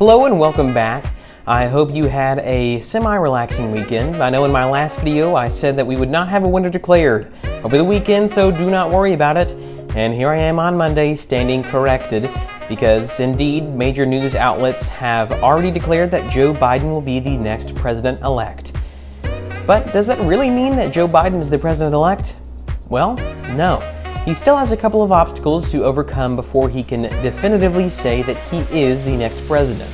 Hello and welcome back. I hope you had a semi-relaxing weekend. I know in my last video I said that we would not have a winner declared over the weekend, so do not worry about it. And here I am on Monday standing corrected because indeed major news outlets have already declared that Joe Biden will be the next president-elect. But does that really mean that Joe Biden is the president-elect? Well, no. He still has a couple of obstacles to overcome before he can definitively say that he is the next president.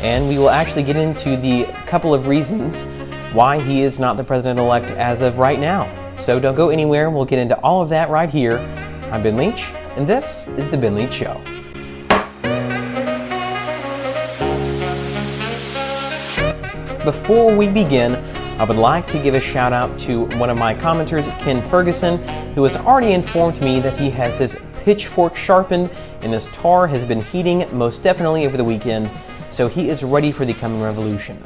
And we will actually get into the couple of reasons why he is not the president-elect as of right now. So don't go anywhere, we'll get into all of that right here. I'm Ben Leach, and this is The Ben Leach Show. Before we begin, I would like to give a shout out to one of my commenters, Ken Ferguson, who has already informed me that he has his pitchfork sharpened and his tar has been heating most definitely over the weekend. So he is ready for the coming revolution.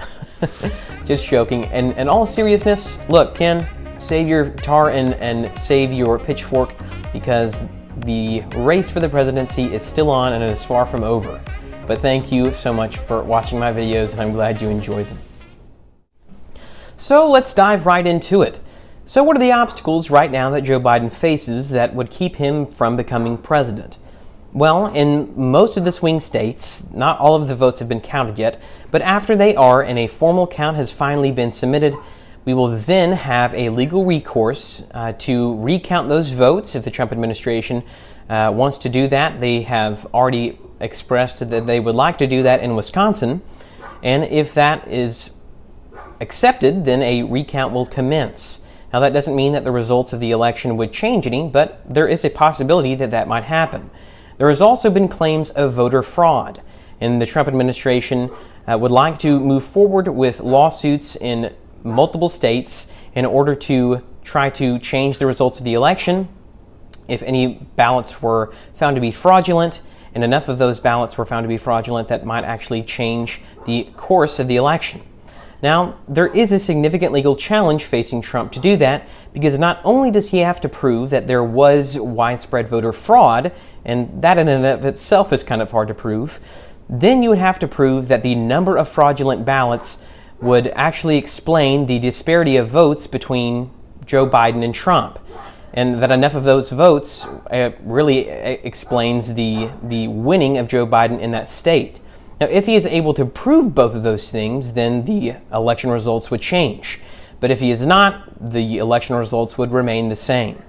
Just joking. And in all seriousness, look, Ken, save your tar and save your pitchfork because the race for the presidency is still on and it is far from over. But thank you so much for watching my videos and I'm glad you enjoyed them. So let's dive right into it. So what are the obstacles right now that Joe Biden faces that would keep him from becoming president? Well, in most of the swing states, not all of the votes have been counted yet, but after they are and a formal count has finally been submitted, we will then have a legal recourse to recount those votes if the Trump administration wants to do that. They have already expressed that they would like to do that in Wisconsin, and if that is accepted, then a recount will commence. Now that doesn't mean that the results of the election would change any, but there is a possibility that that might happen. There has also been claims of voter fraud, and the Trump administration would like to move forward with lawsuits in multiple states in order to try to change the results of the election. If any ballots were found to be fraudulent, and enough of those ballots were found to be fraudulent, that might actually change the course of the election. Now, there is a significant legal challenge facing Trump to do that, because not only does he have to prove that there was widespread voter fraud, and that in and of itself is kind of hard to prove, then you would have to prove that the number of fraudulent ballots would actually explain the disparity of votes between Joe Biden and Trump, and that enough of those votes really explains the winning of Joe Biden in that state. Now, if he is able to prove both of those things, then the election results would change. But if he is not, the election results would remain the same.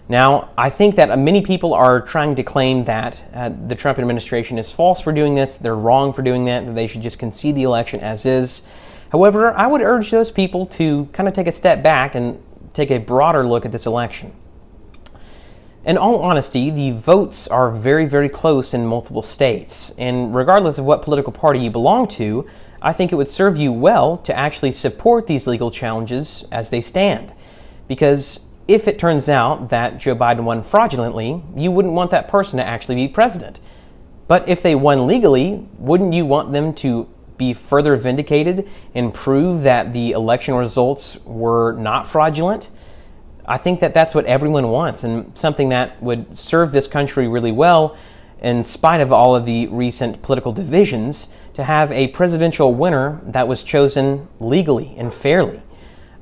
Now, I think that many people are trying to claim that the Trump administration is false for doing this, they're wrong for doing that they should just concede the election as is. However, I would urge those people to kind of take a step back and take a broader look at this election. In all honesty, the votes are very, very close in multiple states, and regardless of what political party you belong to, I think it would serve you well to actually support these legal challenges as they stand. Because if it turns out that Joe Biden won fraudulently, you wouldn't want that person to actually be president. But if they won legally, wouldn't you want them to be further vindicated and prove that the election results were not fraudulent? I think that that's what everyone wants, and something that would serve this country really well, in spite of all of the recent political divisions, to have a presidential winner that was chosen legally and fairly.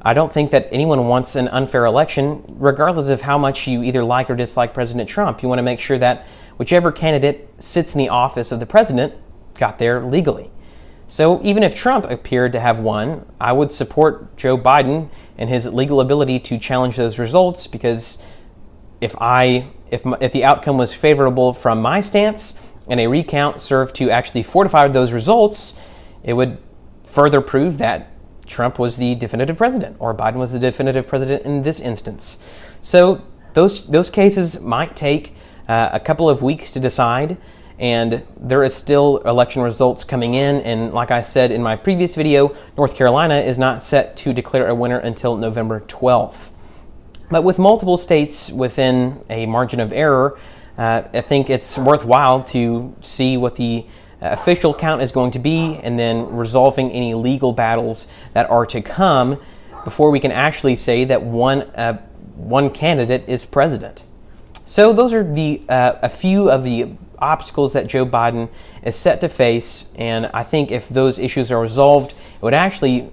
I don't think that anyone wants an unfair election, regardless of how much you either like or dislike President Trump. You want to make sure that whichever candidate sits in the office of the president got there legally. So even if Trump appeared to have won, I would support Joe Biden and his legal ability to challenge those results, because if the outcome was favorable from my stance and a recount served to actually fortify those results, it would further prove that Trump was the definitive president, or Biden was the definitive president in this instance. So those cases might take a couple of weeks to decide, and there is still election results coming in, and like I said in my previous video, North Carolina is not set to declare a winner until November 12th. But with multiple states within a margin of error, I think it's worthwhile to see what the official count is going to be, and then resolving any legal battles that are to come before we can actually say that one candidate is president. So those are a few of the obstacles that Joe Biden is set to face, and I think if those issues are resolved, it would actually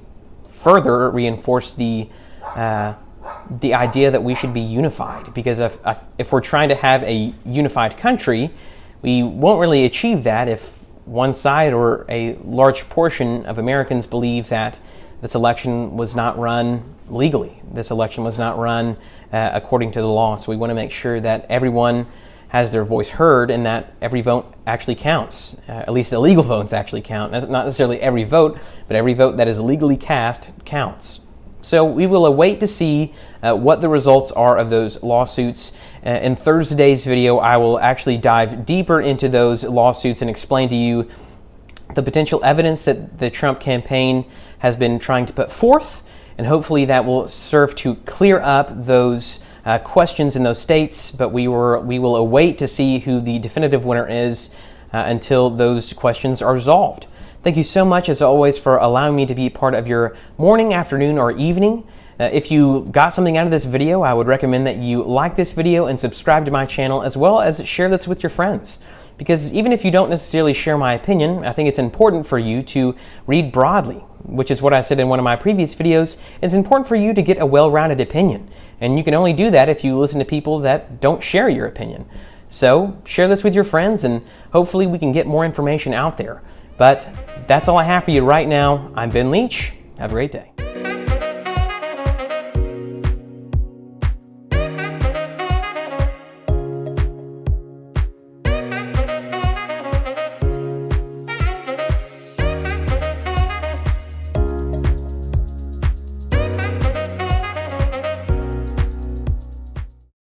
further reinforce the idea that we should be unified. Because if we're trying to have a unified country, we won't really achieve that if one side or a large portion of Americans believe that this election was not run legally. This election was not run according to the law. So we want to make sure that everyone has their voice heard and that every vote actually counts. At least the legal votes actually count. Not necessarily every vote, but every vote that is legally cast counts. So we will await to see what the results are of those lawsuits. In Thursday's video, I will actually dive deeper into those lawsuits and explain to you the potential evidence that the Trump campaign has been trying to put forth, and hopefully that will serve to clear up those questions in those states. But we will await to see who the definitive winner is until those questions are resolved. Thank you so much, as always, for allowing me to be part of your morning, afternoon, or evening. If you got something out of this video, I would recommend that you like this video and subscribe to my channel, as well as share this with your friends. Because even if you don't necessarily share my opinion, I think it's important for you to read broadly, which is what I said in one of my previous videos. It's important for you to get a well-rounded opinion. And you can only do that if you listen to people that don't share your opinion. So share this with your friends, and hopefully we can get more information out there. But that's all I have for you right now. I'm Ben Leach. Have a great day.